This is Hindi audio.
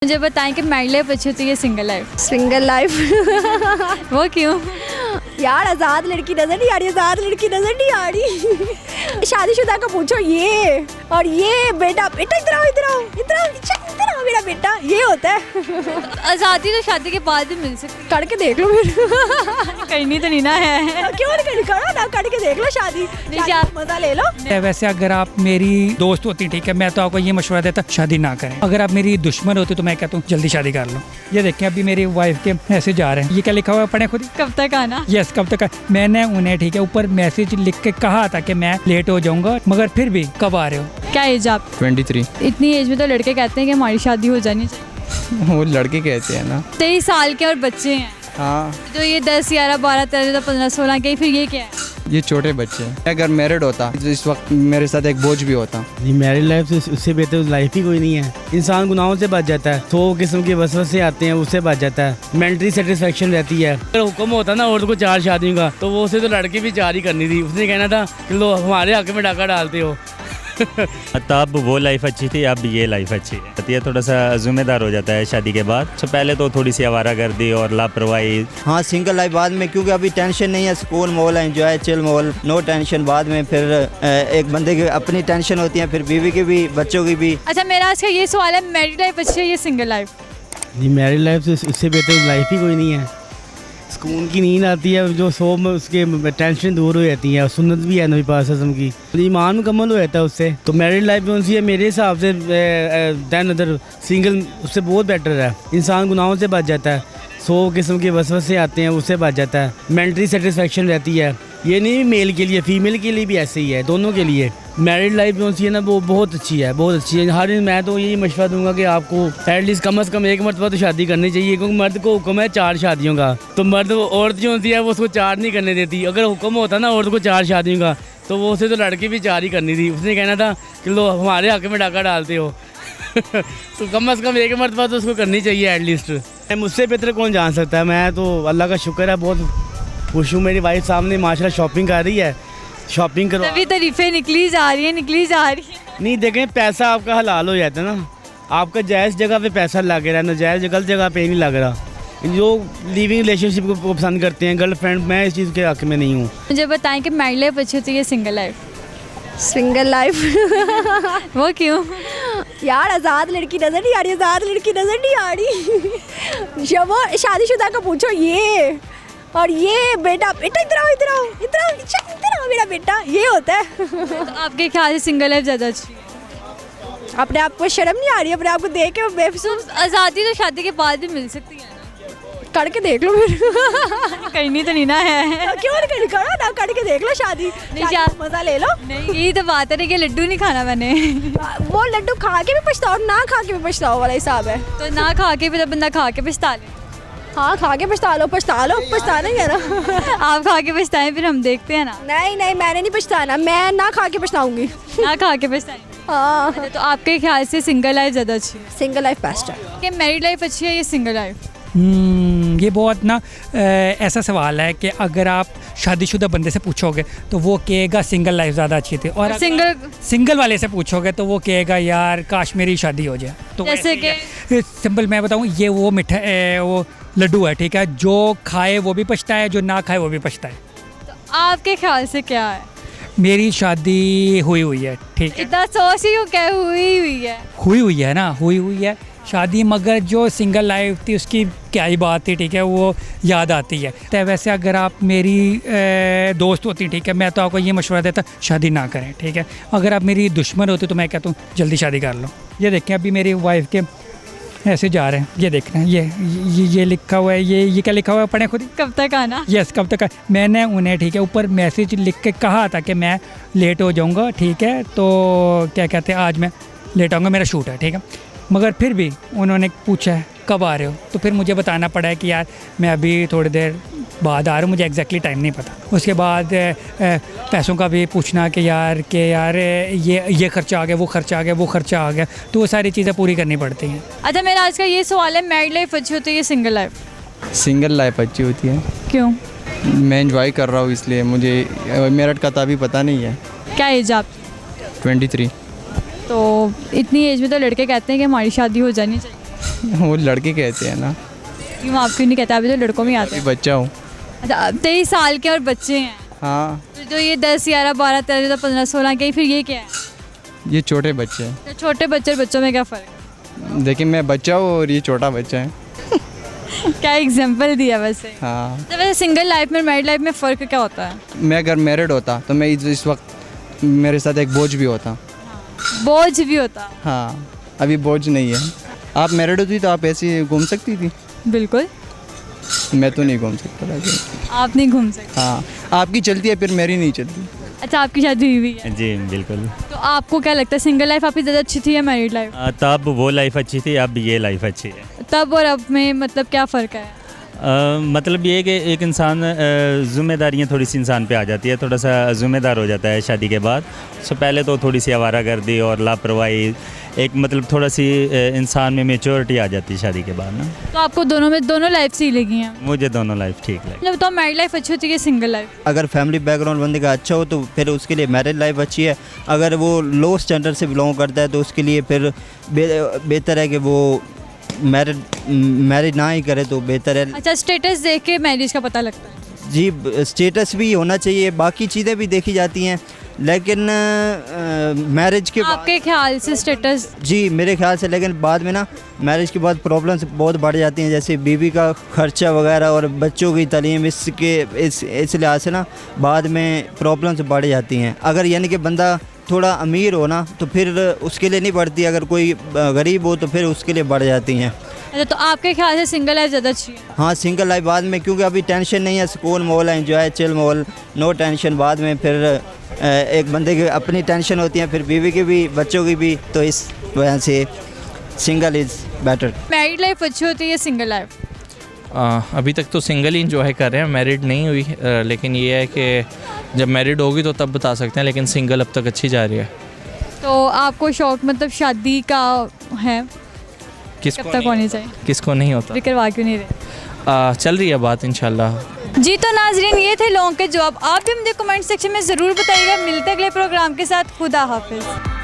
मुझे बताएं कि मैरिड लाइफ अच्छी होती है सिंगल लाइफ? Single life. वो क्यों? यार आज़ाद लड़की नज़र नहीं आ रही, आज़ाद लड़की नज़र नहीं आ रही। शादीशुदा का पूछो ये और ये बेटा बेटा इधर आओ इधर आओ इधर आओ इधर आओ मेरा बेटा, ये होता है। आज़ादी तो शादी के बाद भी मिल सकती करके देख लो फिर। है, करनी तो नहीं ना है। क्यों नहीं करो ना, करके देख लो शादी मजा ले लो। वैसे अगर आप मेरी दोस्त होती, ठीक है, मैं तो आपको ये मशवरा देता शादी ना करें। अगर आप मेरी दुश्मन होती तो मैं कहता हूँ जल्दी शादी कर लो। ये देखें अभी मेरी वाइफ के मैसेज आ रहे हैं, ये क्या लिखा हुआ है पढ़े खुद ही। कब तक आना? यस कब तक? मैंने उन्हें, ठीक है, ऊपर मैसेज लिख के कहा था कि मैं लेट हो जाऊंगा, मगर फिर भी कब आ रहे हो? क्या एज आप? 23। इतनी एज में तो लड़के कहते हैं कि हमारी शादी हो जानी चाहिए। वो लड़के कहते हैं ना। 23 साल के और बच्चे हैं। हाँ, तो ये 10, 11, 12, 13, 15, 16 के, फिर ये क्या है? ये छोटे बच्चे हैं। अगर मैरिड होता तो इस वक्त मेरे साथ एक बोझ भी होता। जी मैरिड लाइफ से उससे बेहतर लाइफ ही कोई नहीं है। इंसान गुनाहों से बच जाता है, 100 किस्म के वसवसे आते हैं, उससे बच जाता है, मेंटली सेटिस्फेक्शन रहती है। अगर हुक्म होता ना औरत को 4 शादियों का, तो वो उसे तो लड़की भी 4 ही करनी थी। उसने कहना था कि लो हमारे हक में डाका डालते हो। तब वो लाइफ अच्छी थी, अब ये लाइफ अच्छी है। ये थोड़ा सा जिम्मेदार हो जाता है शादी के बाद। तो पहले तो थोड़ी सी आवारागर्दी और लापरवाही। हाँ, सिंगल लाइफ बाद में, क्योंकि अभी टेंशन नहीं है, सुकून माहौल है, एंजॉय चिल माहौल, नो टेंशन। बाद में फिर एक बंदे की अपनी टेंशन होती है, फिर बीवी की भी, बच्चों की भी। अच्छा, मेरा आज का ये सवाल है, मैरिड लाइफ अच्छी है या सिंगल लाइफ? जी मैरिड लाइफ से उससे बेहतर लाइफ ही कोई नहीं है। सुकून की नींद आती है, जो सो में उसके टेंशन दूर हो जाती है, और सुन्नत भी है नबी पाक सल्लल्लाहु अलैहि वसल्लम की, ईमान मुकम्मल हो जाता है उससे। तो मैरिड लाइफ कौन सी है मेरे हिसाब से? दैन अदर सिंगल उससे बहुत बेटर है। इंसान गुनाहों से बच जाता है, 100 किस्म के वसवसे आते हैं, उससे बच जाता है, मेंटली सेटिस्फेक्शन रहती है। ये नहीं मेल के लिए, फीमेल के लिए भी ऐसे ही है, दोनों के लिए। मैरिड लाइफ कौन सी है ना, वो बहुत अच्छी है, बहुत अच्छी है। हर मैं तो यही मशवरा दूंगा कि आपको एटलीस्ट कम से कम 1 मरतबा तो शादी करनी चाहिए, क्योंकि मर्द को हुक्म है 4 शादियों का। तो मर्द औरत जो होती है वो उसको 4 नहीं करने देती। अगर हुक्म होता ना औरत को 4 शादियों का, तो वो उसे तो लड़की भी 4 ही करनी थी। उसने कहना था कि लो हमारे हक में डाका डालते हो। तो कम से कम 1 मरतबा तो उसको करनी चाहिए एटलीस्ट। मुझसे बेहतर कौन जान सकता है। मैं तो अल्लाह का शुक्र है, बहुत खुश हूँ। मेरी वाइफ सामने माशाल्लाह शॉपिंग कर रही है, शॉपिंग करो। तभी तारीफें निकली जा रही है। नहीं देखें, पैसा आपका हलाल हो जाता है ना, आपका जायज़ जगह पे पैसा लग रहा है ना, जायज़ गलत जगह पे नहीं लग रहा। जो लिविंग रिलेशनशिप को पसंद करते हैं, गर्लफ्रेंड, मैं इस चीज़ के हक में नहीं हूँ। मुझे बताएं कि मैरिड लाइफ अच्छी होती है सिंगल लाइफ? Single life. वो क्यों? यार आज़ाद लड़की नज़र नहीं आ रही, आज़ाद लड़की नज़र नहीं आ रही। जब वो शादीशुदा का पूछो ये और ये बेटा बेटा इधर आओ इधर आओ इधर आओ इधर आओ मेरा बेटा, ये होता है। तो आपके ख्याल से सिंगल लाइफ ज़्यादा अच्छी है? अपने आप को शर्म नहीं आ रही अपने आप को देख के? बेफिजूल आज़ादी तो शादी के बाद भी मिल सकती है ना। करके देख लो फिर। करनी तो नहीं ना है। क्यों नहीं करो ना, करके देख लो शादी मजा ले लो। नहीं, यही तो बात है कि लड्डू नहीं खाना मैंने। वो लड्डू खा के भी पछताओ, ना खा के भी पछताओ वाला हिसाब है। तो ना खा के भी तो बंदा खा के पछता ले। हाँ, खा के पछता लो, पछताना ही है ना। आप खा के पछताएं, फिर हम देखते हैं ना। नहीं मैंने नहीं पछताना, मैं ना खा के पछताऊंगी। ना खा के पछताएं। हाँ। तो आपके ख्याल से सिंगल लाइफ ज़्यादा अच्छी है? सिंगल लाइफ बेस्ट है। कि मैरिड लाइफ अच्छी है या सिंगल लाइफ? ये बहुत ना ऐसा सवाल है कि अगर आप शादीशुदा बंदे से पूछोगे तो वो कहेगा सिंगल लाइफ ज़्यादा अच्छी थी, और सिंगल वाले से पूछोगे तो वो कहेगा यार काश मेरी शादी हो जाए। तो जैसे कि सिंपल मैं बताऊँ, ये वो वो लड्डू है, ठीक है, जो खाए वो भी पछताए, जो ना खाए वो भी पछताए। तो आपके ख्याल से क्या है? मेरी शादी हुई है, ठीक है। इतना सोच ही क्या हुई है ना, हुई है शादी, मगर जो सिंगल लाइफ थी उसकी क्या ही बात थी, ठीक है, वो याद आती है। तो वैसे अगर आप मेरी दोस्त होती, ठीक है, मैं तो आपको ये मशवरा देता शादी ना करें, ठीक है। अगर आप मेरी दुश्मन होती तो मैं कहता हूँ जल्दी शादी कर लो। ये देखें अभी मेरी वाइफ के ऐसे जा रहे हैं, ये देखना, ये लिखा हुआ है, ये क्या लिखा हुआ है पढ़े खुद ही। कब तक आना? यस कब तक? मैंने उन्हें, ठीक है, ऊपर मैसेज लिख के कहा था कि मैं लेट हो जाऊँगा, ठीक है, तो क्या कहते हैं आज मैं लेट आऊँगा, मेरा शूट है, ठीक है, मगर फिर भी उन्होंने पूछा है कब आ रहे हो, तो फिर मुझे बताना पड़ा है कि यार मैं अभी थोड़ी देर बाद आ रहा हूँ, मुझे एग्जैक्टली टाइम नहीं पता। उसके बाद पैसों का भी पूछना कि यार ये खर्चा आ गया, वो खर्चा आ गया, वो खर्चा आ गया, तो वो सारी चीज़ें पूरी करनी पड़ती हैं। अच्छा, मेरा आज का ये सवाल है, मैरिड लाइफ अच्छी होती है या सिंगल लाइफ? सिंगल लाइफ अच्छी होती है। क्यों? मैं एंजॉय कर रहा हूँ इसलिए। मुझे मेरिट का तो अभी पता नहीं है। क्या एज आप? 23। तो इतनी एज में तो लड़के कहते हैं कि हमारी शादी हो जानी चाहिए। वो लड़के कहते हैं ना, क्यों आप क्यों नहीं कहते? अभी तो लड़कों में ही आते अभी हैं। बच्चा हूँ। अच्छा 23 साल के और बच्चे हैं, हाँ, तो जो ये 10, 11, 12, 13, 14, 15, 16 के, फिर ये क्या है? ये छोटे बच्चे हैं। तो छोटे बच्चे और बच्चों में क्या फ़र्क है? देखिए मैं बच्चा हूँ और ये छोटा बच्चा है। क्या एग्जाम्पल दिया वैसे? हाँ, तो वैसे सिंगल लाइफ में मैरिड लाइफ में फ़र्क क्या होता है? मैं अगर मैरिड होता तो मैं इस वक्त मेरे साथ एक बोझ भी होता। बोझ भी होता? हाँ, अभी बोझ नहीं है। आप मैरिड होती तो आप ऐसे घूम सकती थी। बिल्कुल। मैं तो नहीं घूम सकता था। आप नहीं घूम सकते? हाँ, आपकी चलती है फिर मेरी नहीं चलती। अच्छा आपकी शादी हुई हुई है, जी बिल्कुल। तो आपको क्या लगता है सिंगल लाइफ आपकी ज़्यादा अच्छी थी या मैरिड लाइफ? तब वो लाइफ अच्छी थी, अब ये लाइफ अच्छी है। तब और अब में मतलब क्या फ़र्क है? मतलब ये है कि एक इंसान ज़िम्मेदारियाँ थोड़ी सी इंसान पे आ जाती है, थोड़ा सा ज़िम्मेदार हो जाता है शादी के बाद। सो पहले तो थोड़ी सी आवारागर्दी और लापरवाही, एक मतलब थोड़ा सी इंसान में मेच्योरिटी आ जाती है शादी के बाद ना। तो आपको दोनों लाइफ से ही लगी हैं? मुझे दोनों लाइफ ठीक लगी। मतलब तो मैरिड लाइफ अच्छी होती है कि सिंगल लाइफ? अगर फैमिली बैकग्राउंड बंदे का अच्छा हो तो फिर उसके लिए मैरिड लाइफ अच्छी है। अगर वो लो स्टैंडर्ड से बिलोंग करता है तो उसके लिए फिर बेहतर है कि वो मैरिज ना ही करे तो बेहतर है। अच्छा स्टेटस देख के मैरिज का पता लगता है? जी, स्टेटस भी होना चाहिए, बाकी चीज़ें भी देखी जाती हैं, लेकिन मैरिज के बाद आपके ख्याल से स्टेटस? जी मेरे ख्याल से, लेकिन बाद में ना मैरिज के बाद प्रॉब्लम्स बहुत बढ़ जाती हैं, जैसे बीवी का खर्चा वगैरह और बच्चों की तालीम, इस लिहाज से ना बाद में प्रॉब्लम्स बढ़ जाती हैं। अगर यानी कि बंदा थोड़ा अमीर हो ना तो फिर उसके लिए नहीं बढ़ती, अगर कोई गरीब हो तो फिर उसके लिए बढ़ जाती हैं। अच्छा तो आपके ख्याल से सिंगल लाइफ ज़्यादा अच्छी है? हाँ, सिंगल लाइफ बाद में, क्योंकि अभी टेंशन नहीं है, सुकून माहौल है, एंजॉय चिल माहौल, नो टेंशन। बाद में फिर एक बंदे की अपनी टेंशन होती है, फिर बीवी की भी, बच्चों की भी, तो इस वजह से single is better. Married life अच्छी होती है या सिंगल लाइफ? अभी तक तो सिंगल ही इंजॉय कर रहे हैं, मैरिड नहीं हुई। लेकिन ये है कि जब मैरिड होगी तो तब बता सकते हैं, लेकिन सिंगल अब तक अच्छी जा रही है। तो आपको शौक मतलब शादी का है? किसको कब तक होनी चाहिए? किसको नहीं होता? फिर करवा क्यों नहीं रहे? चल रही है बात इंशाल्लाह। जी तो नाजरीन ये थे लोगों के जवाब। आप भी मुझे कमेंट सेक्शन में ज़रूर बताइएगा। मिलते अगले प्रोग्राम के साथ। खुदा हाफिज़।